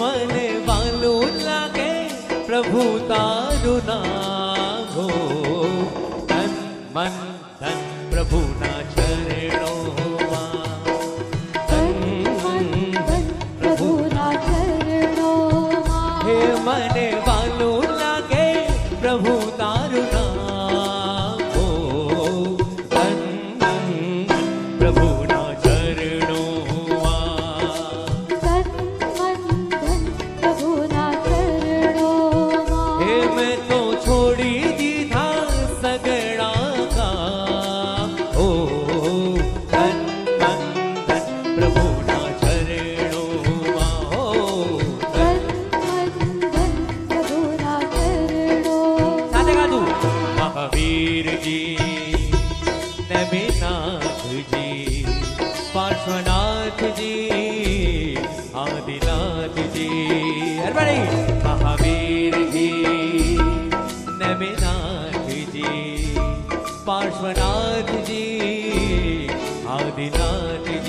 મને વાલું લાગે પ્રભુ તારું નામ હો. તન મન ધન પ્રભુના ચરણોમાં, તન મન ધન પ્રભુના ચરણોમાં. હે મને વાલું લાગે પ્રભુ તારું નામ હો. તન મન ધન પ્રભુના ચરણોમાં, તન મન ધન પ્રભુના ચરણોમાં. હે મેં તો છોડી દીધા સગડા કામ હો. તન મન ધન પ્રભુના ચરણોમાં હો. તન મન ધન પ્રભુના ચરણોમાં. સાથે ગાતું. મહાવીરજી નબીનાથજી પાર્શ્વનાથજી આદિનાથજી. everybody. મહાવીરજી નબીનાથજી પાર્શ્વનાથજી આદિનાથજી.